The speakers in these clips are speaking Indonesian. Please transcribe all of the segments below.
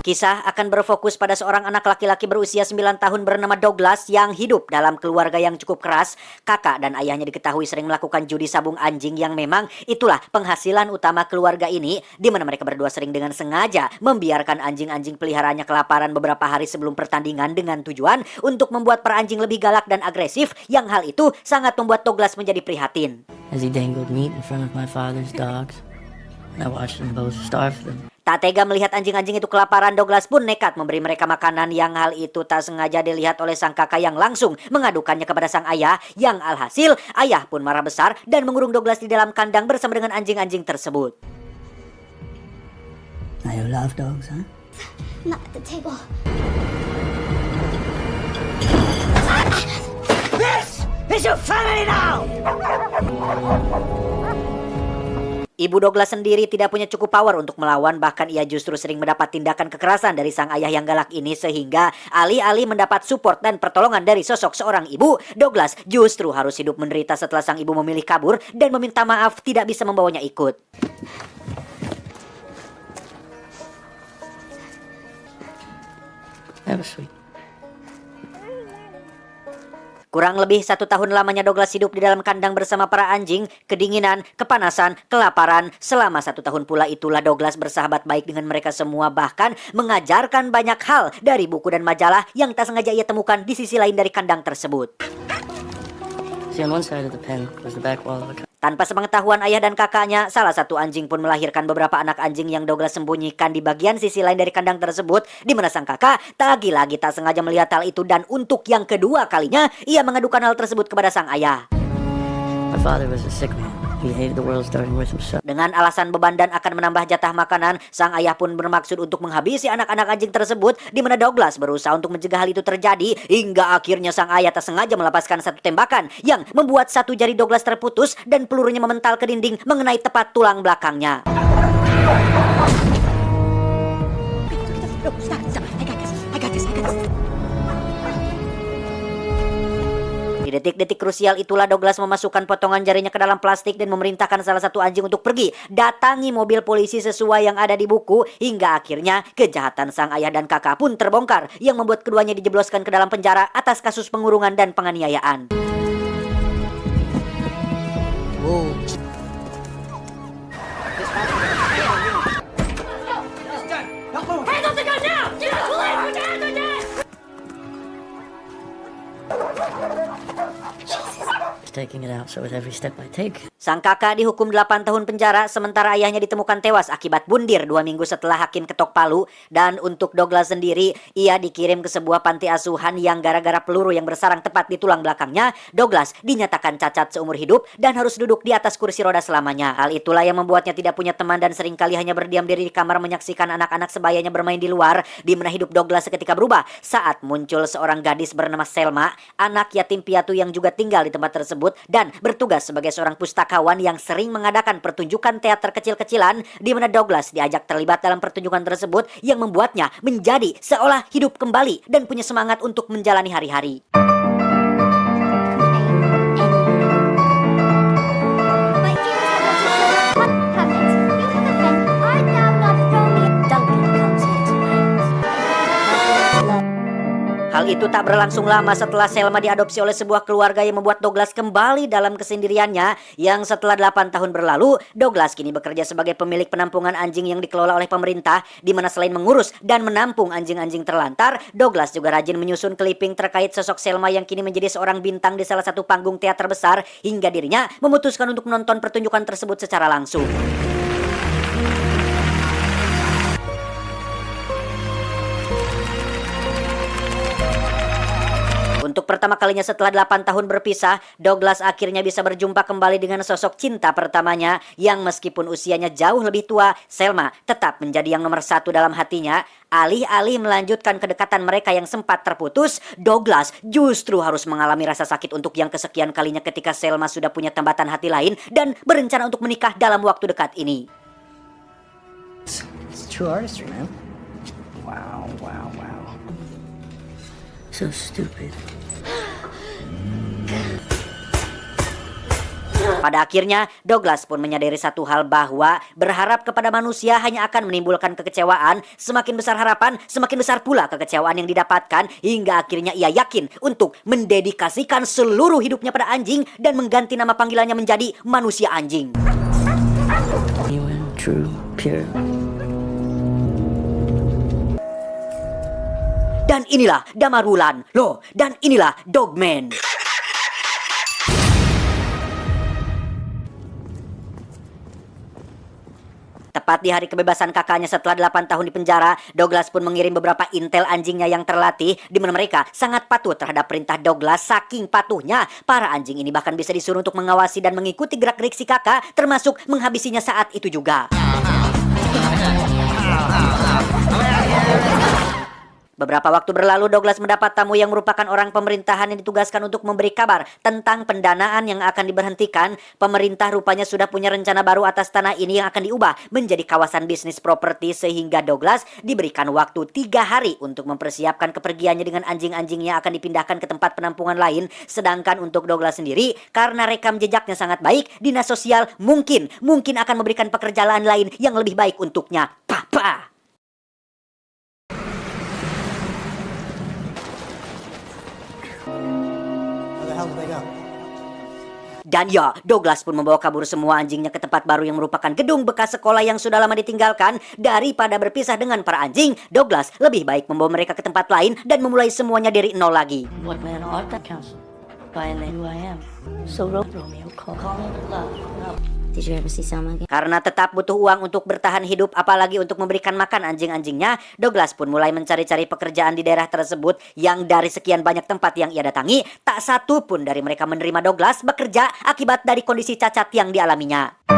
Kisah akan berfokus pada seorang anak laki-laki berusia 9 tahun bernama Douglas yang hidup dalam keluarga yang cukup keras. Kakak dan ayahnya diketahui sering melakukan judi sabung anjing yang memang itulah penghasilan utama keluarga ini, di mana mereka berdua sering dengan sengaja membiarkan anjing-anjing peliharaannya kelaparan beberapa hari sebelum pertandingan dengan tujuan untuk membuat para anjing lebih galak dan agresif, yang hal itu sangat membuat Douglas menjadi prihatin. As he dangled meat in front of my father's dogs, and I watched them both starve them. Tak tega melihat anjing-anjing itu kelaparan, Douglas pun nekat memberi mereka makanan, yang hal itu tak sengaja dilihat oleh sang kakak yang langsung mengadukannya kepada sang ayah, yang alhasil ayah pun marah besar dan mengurung Douglas di dalam kandang bersama dengan anjing-anjing tersebut. Now you love dogs, huh? Not at the table. This is your family now! Ibu Douglas sendiri tidak punya cukup power untuk melawan, bahkan ia justru sering mendapat tindakan kekerasan dari sang ayah yang galak ini, sehingga alih-alih mendapat support dan pertolongan dari sosok seorang ibu, Douglas justru harus hidup menderita setelah sang ibu memilih kabur dan meminta maaf tidak bisa membawanya ikut. That was sweet. Kurang lebih 1 tahun lamanya Douglas hidup di dalam kandang bersama para anjing, kedinginan, kepanasan, kelaparan. Selama 1 tahun pula itulah Douglas bersahabat baik dengan mereka semua, bahkan mengajarkan banyak hal dari buku dan majalah yang tak sengaja ia temukan di sisi lain dari kandang tersebut. See, on one side of the pen was the back wall of a Tanpa sepengetahuan ayah dan kakaknya, salah satu anjing pun melahirkan beberapa anak anjing yang Douglas sembunyikan di bagian sisi lain dari kandang tersebut, di mana sang kakak lagi-lagi tak sengaja melihat hal itu, dan untuk yang kedua kalinya ia mengadukan hal tersebut kepada sang ayah. My father was a sick man. He hated the world starting with himself. Dengan alasan beban dan akan menambah jatah makanan, sang ayah pun bermaksud untuk menghabisi anak-anak anjing tersebut, di mana Douglas berusaha untuk mencegah hal itu terjadi, hingga akhirnya sang ayah tak sengaja melepaskan satu tembakan yang membuat satu jari Douglas terputus dan pelurunya memental ke dinding mengenai tepat tulang belakangnya. Di detik-detik krusial itulah Douglas memasukkan potongan jarinya ke dalam plastik dan memerintahkan salah satu anjing untuk pergi datangi mobil polisi sesuai yang ada di buku, hingga akhirnya kejahatan sang ayah dan kakak pun terbongkar, yang membuat keduanya dijebloskan ke dalam penjara atas kasus pengurungan dan penganiayaan. Whoa. Taking it out, so with every step I take. Sang kakak dihukum 8 tahun penjara, sementara ayahnya ditemukan tewas akibat bundir 2 minggu setelah hakim ketok palu. Dan untuk Douglas sendiri, ia dikirim ke sebuah panti asuhan yang gara-gara peluru yang bersarang tepat di tulang belakangnya, Douglas dinyatakan cacat seumur hidup dan harus duduk di atas kursi roda selamanya. Hal itulah yang membuatnya tidak punya teman dan seringkali hanya berdiam diri di kamar menyaksikan anak-anak sebayanya bermain di luar, di mana hidup Douglas seketika berubah saat muncul seorang gadis bernama Selma, anak yatim piatu yang juga tinggal di tempat tersebut dan bertugas sebagai seorang pustakawan yang sering mengadakan pertunjukan teater kecil-kecilan, di mana Douglas diajak terlibat dalam pertunjukan tersebut yang membuatnya menjadi seolah hidup kembali dan punya semangat untuk menjalani hari-hari. Hal itu tak berlangsung lama setelah Selma diadopsi oleh sebuah keluarga yang membuat Douglas kembali dalam kesendiriannya, yang setelah 8 tahun berlalu, Douglas kini bekerja sebagai pemilik penampungan anjing yang dikelola oleh pemerintah, di mana selain mengurus dan menampung anjing-anjing terlantar, Douglas juga rajin menyusun clipping terkait sosok Selma yang kini menjadi seorang bintang di salah satu panggung teater besar, hingga dirinya memutuskan untuk menonton pertunjukan tersebut secara langsung. Untuk pertama kalinya setelah 8 tahun berpisah, Douglas akhirnya bisa berjumpa kembali dengan sosok cinta pertamanya, yang meskipun usianya jauh lebih tua, Selma tetap menjadi yang nomor 1 dalam hatinya. Alih-alih melanjutkan kedekatan mereka yang sempat terputus, Douglas justru harus mengalami rasa sakit untuk yang kesekian kalinya ketika Selma sudah punya tambatan hati lain dan berencana untuk menikah dalam waktu dekat ini. It's true artistry, man. Wow, wow, wow. So stupid. Pada akhirnya, Douglas pun menyadari satu hal bahwa berharap kepada manusia hanya akan menimbulkan kekecewaan. Semakin besar harapan, semakin besar pula kekecewaan yang didapatkan. Hingga akhirnya ia yakin untuk mendedikasikan seluruh hidupnya pada anjing dan mengganti nama panggilannya menjadi manusia anjing. Genuine, true, pure. Dan inilah Damarulan. Loh, dan inilah Dogman. Tepat di hari kebebasan kakaknya setelah 8 tahun di penjara, Douglas pun mengirim beberapa intel anjingnya yang terlatih, di mana mereka sangat patuh terhadap perintah Douglas. Saking patuhnya, para anjing ini bahkan bisa disuruh untuk mengawasi dan mengikuti gerak-gerik si kakak, termasuk menghabisinya saat itu juga. Beberapa waktu berlalu, Douglas mendapat tamu yang merupakan orang pemerintahan yang ditugaskan untuk memberi kabar tentang pendanaan yang akan diberhentikan. Pemerintah rupanya sudah punya rencana baru atas tanah ini yang akan diubah menjadi kawasan bisnis properti, sehingga Douglas diberikan waktu 3 hari untuk mempersiapkan kepergiannya dengan anjing-anjingnya akan dipindahkan ke tempat penampungan lain. Sedangkan untuk Douglas sendiri, karena rekam jejaknya sangat baik, dinas sosial mungkin akan memberikan pekerjaan lain yang lebih baik untuknya. Papa! Dan ya, Douglas pun membawa kabur semua anjingnya ke tempat baru yang merupakan gedung bekas sekolah yang sudah lama ditinggalkan. Daripada berpisah dengan para anjing, Douglas lebih baik membawa mereka ke tempat lain dan memulai semuanya dari nol lagi. What man ought that counsel? Violate who I am. So Romeo, call me love. Did you ever see Selma again? Karena tetap butuh uang untuk bertahan hidup, apalagi untuk memberikan makan anjing-anjingnya, Douglas pun mulai mencari-cari pekerjaan di daerah tersebut yang dari sekian banyak tempat yang ia datangi, tak satu pun dari mereka menerima Douglas bekerja akibat dari kondisi cacat yang dialaminya.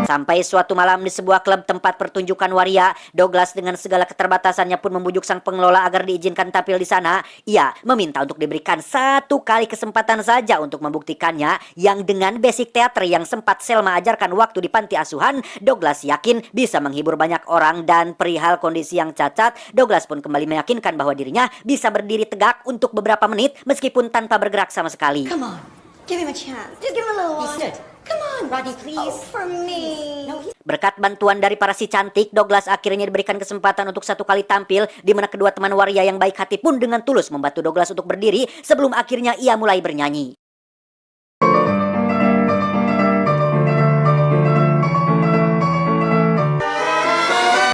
Sampai suatu malam di sebuah klub tempat pertunjukan waria, Douglas dengan segala keterbatasannya pun membujuk sang pengelola agar diizinkan tampil di sana. Ia meminta untuk diberikan 1 kali kesempatan saja untuk membuktikannya, yang dengan basic teater yang sempat Selma ajarkan waktu di panti asuhan, Douglas yakin bisa menghibur banyak orang. Dan perihal kondisi yang cacat, Douglas pun kembali meyakinkan bahwa dirinya bisa berdiri tegak untuk beberapa menit meskipun tanpa bergerak sama sekali. Come on, give him a chance. Just give him a little one. Come on, Rodney, please. Oh, for me. No, Berkat bantuan dari para si cantik, Douglas akhirnya diberikan kesempatan untuk 1 kali tampil, di mana kedua teman waria yang baik hati pun dengan tulus membantu Douglas untuk berdiri sebelum akhirnya ia mulai bernyanyi.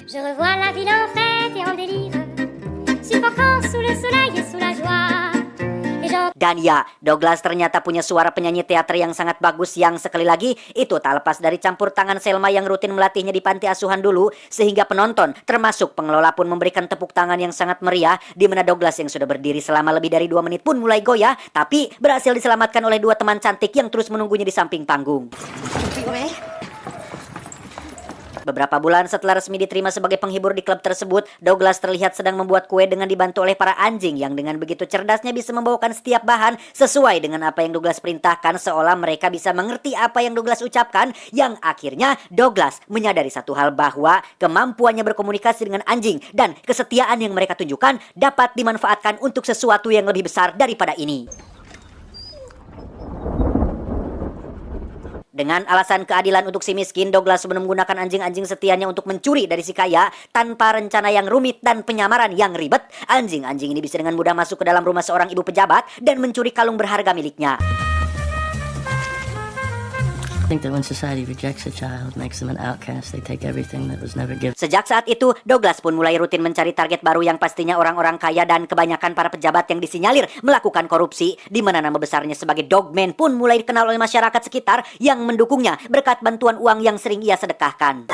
Je revois la ville en fête et en délire, suffocant sous le soleil et sous la joie. Dan ya, Douglas ternyata punya suara penyanyi teater yang sangat bagus, yang sekali lagi itu tak lepas dari campur tangan Selma yang rutin melatihnya di panti asuhan dulu, sehingga penonton termasuk pengelola pun memberikan tepuk tangan yang sangat meriah, di mana Douglas yang sudah berdiri selama lebih dari 2 menit pun mulai goyah, tapi berhasil diselamatkan oleh 2 teman cantik yang terus menunggunya di samping panggung. Beberapa bulan setelah resmi diterima sebagai penghibur di klub tersebut, Douglas terlihat sedang membuat kue dengan dibantu oleh para anjing yang dengan begitu cerdasnya bisa membawakan setiap bahan sesuai dengan apa yang Douglas perintahkan, seolah mereka bisa mengerti apa yang Douglas ucapkan, yang akhirnya Douglas menyadari satu hal, bahwa kemampuannya berkomunikasi dengan anjing dan kesetiaan yang mereka tunjukkan dapat dimanfaatkan untuk sesuatu yang lebih besar daripada ini. Dengan alasan keadilan untuk si miskin, Douglas menggunakan anjing-anjing setianya untuk mencuri dari si kaya tanpa rencana yang rumit dan penyamaran yang ribet. Anjing-anjing ini bisa dengan mudah masuk ke dalam rumah seorang ibu pejabat dan mencuri kalung berharga miliknya. I think that when society rejects a child, makes them an outcast, they take everything that was never given. Sejak saat itu, Douglas pun mulai rutin mencari target baru yang pastinya orang-orang kaya dan kebanyakan para pejabat yang disinyalir melakukan korupsi, di mana nama besarnya sebagai Dogman pun mulai dikenal oleh masyarakat sekitar yang mendukungnya berkat bantuan uang yang sering ia sedekahkan.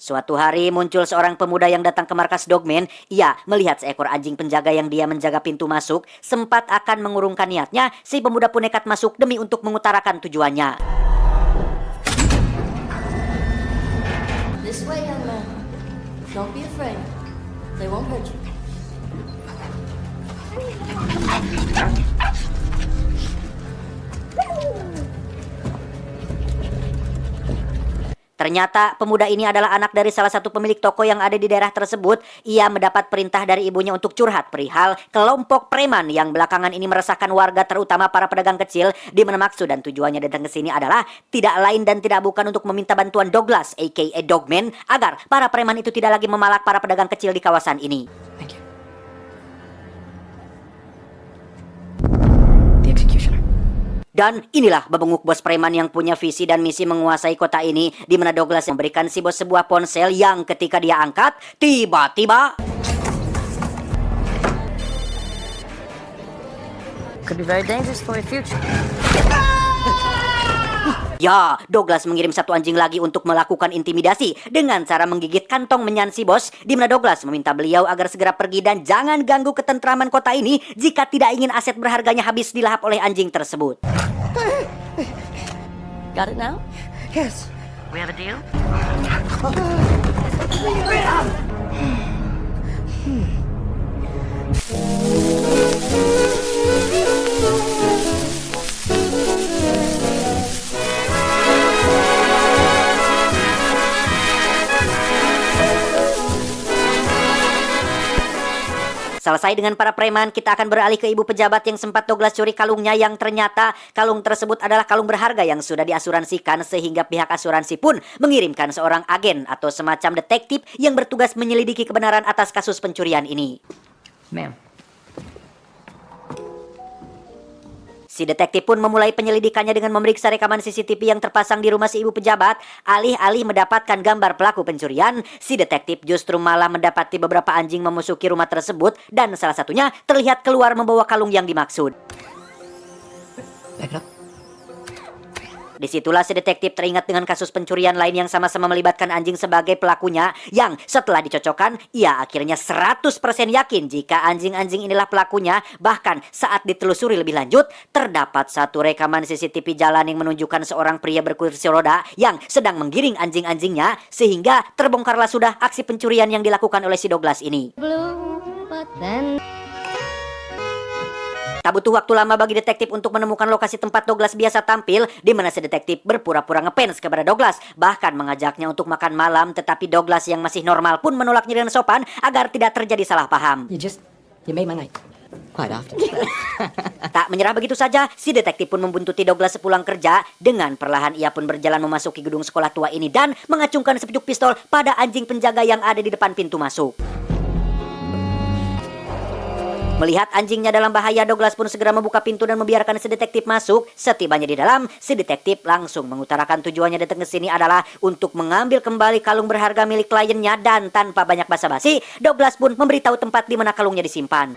Suatu hari muncul seorang pemuda yang datang ke markas Dogman. Ia melihat seekor anjing penjaga yang dia menjaga pintu masuk. Sempat akan mengurungkan niatnya, si pemuda pun nekat masuk demi untuk mengutarakan tujuannya. This way, young man. Don't be afraid. They won't hurt you. Ternyata pemuda ini adalah anak dari salah satu pemilik toko yang ada di daerah tersebut. Ia mendapat perintah dari ibunya untuk curhat perihal kelompok preman yang belakangan ini meresahkan warga, terutama para pedagang kecil, di mana maksud dan tujuannya datang ke sini adalah tidak lain dan tidak bukan untuk meminta bantuan Douglas aka Dogman agar para preman itu tidak lagi memalak para pedagang kecil di kawasan ini. Thank you. The executioner. Dan inilah bebenguk bos preman yang punya visi dan misi menguasai kota ini, di mana Douglas memberikan si bos sebuah ponsel yang ketika dia angkat, tiba-tiba Could be very dangerous for your future. ya, Douglas mengirim satu anjing lagi untuk melakukan intimidasi dengan cara menggigit kantong menyan si bos, di mana Douglas meminta beliau agar segera pergi dan jangan ganggu ketentraman kota ini jika tidak ingin aset berharganya habis dilahap oleh anjing tersebut. Got it now? Yes. We have a deal? Selesai dengan para preman, kita akan beralih ke ibu pejabat yang sempat Douglas curi kalungnya, yang ternyata kalung tersebut adalah kalung berharga yang sudah diasuransikan, sehingga pihak asuransi pun mengirimkan seorang agen atau semacam detektif yang bertugas menyelidiki kebenaran atas kasus pencurian ini. Ma'am. Si detektif pun memulai penyelidikannya dengan memeriksa rekaman CCTV yang terpasang di rumah si ibu pejabat. Alih-alih mendapatkan gambar pelaku pencurian, si detektif justru malah mendapati beberapa anjing memasuki rumah tersebut dan salah satunya terlihat keluar membawa kalung yang dimaksud. Back it up. Disitulah si detektif teringat dengan kasus pencurian lain yang sama-sama melibatkan anjing sebagai pelakunya, yang setelah dicocokkan, ia akhirnya 100% yakin jika anjing-anjing inilah pelakunya. Bahkan saat ditelusuri lebih lanjut, terdapat satu rekaman CCTV jalan yang menunjukkan seorang pria berkursi roda yang sedang menggiring anjing-anjingnya, sehingga terbongkarlah sudah aksi pencurian yang dilakukan oleh si Douglas ini. Blue, but then Tak butuh waktu lama bagi detektif untuk menemukan lokasi tempat Douglas biasa tampil, di mana si detektif berpura-pura ngefans kepada Douglas, bahkan mengajaknya untuk makan malam, tetapi Douglas yang masih normal pun menolaknya dengan sopan agar tidak terjadi salah paham. You made my night. Quite often. Tak menyerah begitu saja, si detektif pun membuntuti Douglas sepulang kerja. Dengan perlahan ia pun berjalan memasuki gedung sekolah tua ini dan mengacungkan sepucuk pistol pada anjing penjaga yang ada di depan pintu masuk. Melihat anjingnya dalam bahaya, Douglas pun segera membuka pintu dan membiarkan si detektif masuk. Setibanya di dalam, si detektif langsung mengutarakan tujuannya datang ke sini adalah untuk mengambil kembali kalung berharga milik kliennya, dan tanpa banyak basa-basi, Douglas pun memberitahu tempat di mana kalungnya disimpan.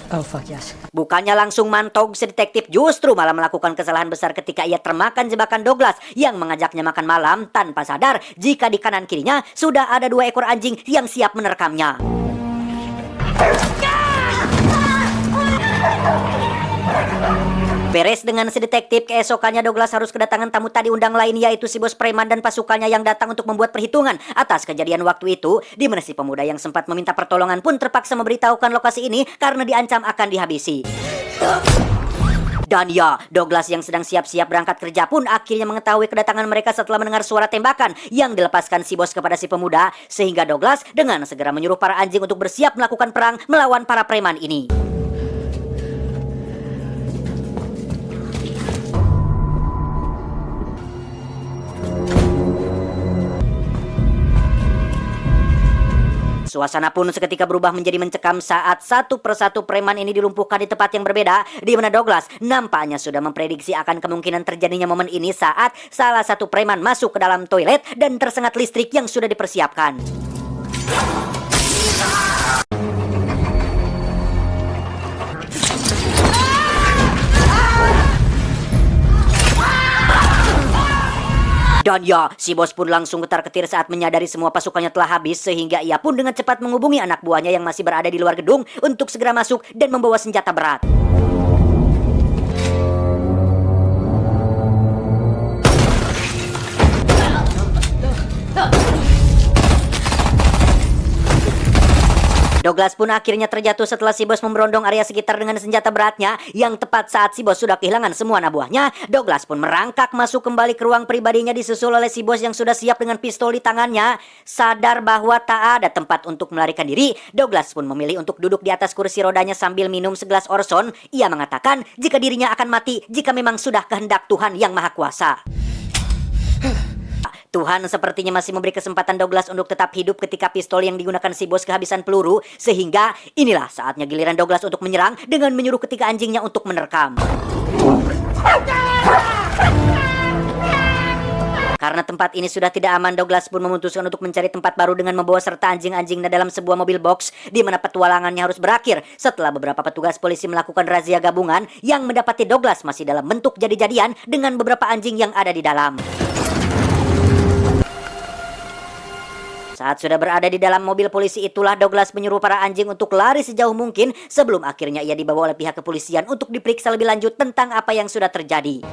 Oh, fuck yes. Bukannya langsung mantog, si detektif justru malah melakukan kesalahan besar ketika ia termakan jebakan Douglas yang mengajaknya makan malam tanpa sadar jika di kanan kirinya sudah ada 2 ekor anjing yang siap menerkamnya. Beres dengan si detektif, keesokannya Douglas harus kedatangan tamu tadi undang lain, yaitu si bos preman dan pasukannya yang datang untuk membuat perhitungan atas kejadian waktu itu, di mana si pemuda yang sempat meminta pertolongan pun terpaksa memberitahukan lokasi ini karena diancam akan dihabisi. Dan ya, Douglas yang sedang siap-siap berangkat kerja pun akhirnya mengetahui kedatangan mereka setelah mendengar suara tembakan yang dilepaskan si bos kepada si pemuda, sehingga Douglas dengan segera menyuruh para anjing untuk bersiap melakukan perang melawan para preman ini. Suasana pun seketika berubah menjadi mencekam saat satu persatu preman ini dilumpuhkan di tempat yang berbeda, di mana Douglas nampaknya sudah memprediksi akan kemungkinan terjadinya momen ini saat salah satu preman masuk ke dalam toilet dan tersengat listrik yang sudah dipersiapkan. Dan ya, si bos pun langsung ketar-ketir saat menyadari semua pasukannya telah habis, sehingga ia pun dengan cepat menghubungi anak buahnya yang masih berada di luar gedung untuk segera masuk dan membawa senjata berat. Douglas pun akhirnya terjatuh setelah si bos memberondong area sekitar dengan senjata beratnya, yang tepat saat si bos sudah kehilangan semua anak buahnya. Douglas pun merangkak masuk kembali ke ruang pribadinya disusul oleh si bos yang sudah siap dengan pistol di tangannya. Sadar bahwa tak ada tempat untuk melarikan diri, Douglas pun memilih untuk duduk di atas kursi rodanya sambil minum segelas Orson. Ia mengatakan jika dirinya akan mati jika memang sudah kehendak Tuhan Yang Maha Kuasa. Tuhan sepertinya masih memberi kesempatan Douglas untuk tetap hidup ketika pistol yang digunakan si bos kehabisan peluru, sehingga inilah saatnya giliran Douglas untuk menyerang dengan menyuruh ketiga anjingnya untuk menerkam. Karena tempat ini sudah tidak aman, Douglas pun memutuskan untuk mencari tempat baru dengan membawa serta anjing-anjingnya dalam sebuah mobil box, di mana petualangannya harus berakhir setelah beberapa petugas polisi melakukan razia gabungan yang mendapati Douglas masih dalam bentuk jadi-jadian dengan beberapa anjing yang ada di dalam. Saat sudah berada di dalam mobil polisi itulah Douglas menyuruh para anjing untuk lari sejauh mungkin sebelum akhirnya ia dibawa oleh pihak kepolisian untuk diperiksa lebih lanjut tentang apa yang sudah terjadi.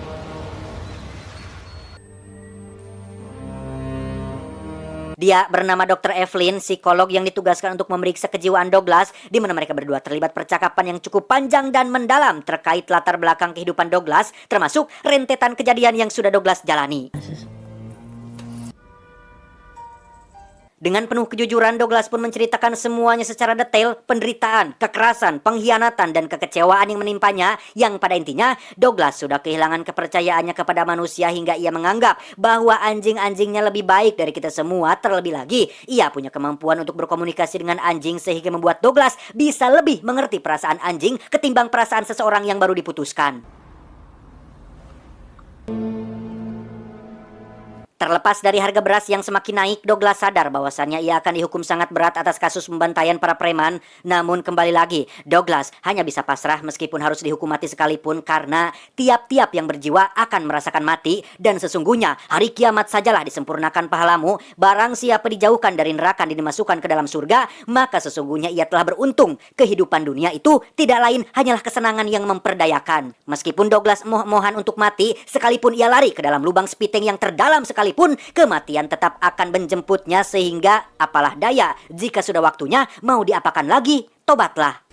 Dia bernama Dr. Evelyn, psikolog yang ditugaskan untuk memeriksa kejiwaan Douglas, di mana mereka berdua terlibat percakapan yang cukup panjang dan mendalam terkait latar belakang kehidupan Douglas, termasuk rentetan kejadian yang sudah Douglas jalani. Dengan penuh kejujuran, Douglas pun menceritakan semuanya secara detail, penderitaan, kekerasan, pengkhianatan, dan kekecewaan yang menimpanya, yang pada intinya Douglas sudah kehilangan kepercayaannya kepada manusia hingga ia menganggap bahwa anjing-anjingnya lebih baik dari kita semua. Terlebih lagi, ia punya kemampuan untuk berkomunikasi dengan anjing sehingga membuat Douglas bisa lebih mengerti perasaan anjing ketimbang perasaan seseorang yang baru diputuskan. Terlepas dari harga beras yang semakin naik, Douglas sadar bahwasannya ia akan dihukum sangat berat atas kasus pembantaian para preman. Namun kembali lagi, Douglas hanya bisa pasrah meskipun harus dihukum mati sekalipun, karena tiap-tiap yang berjiwa akan merasakan mati. Dan sesungguhnya hari kiamat sajalah disempurnakan pahalamu. Barang siapa dijauhkan dari neraka dan dimasukkan ke dalam surga, maka sesungguhnya ia telah beruntung. Kehidupan dunia itu tidak lain hanyalah kesenangan yang memperdayakan. Meskipun Douglas moh-mohan untuk mati, sekalipun ia lari ke dalam lubang spiteng yang terdalam sekalipun, kematian tetap akan menjemputnya, sehingga apalah daya jika sudah waktunya mau diapakan lagi, tobatlah.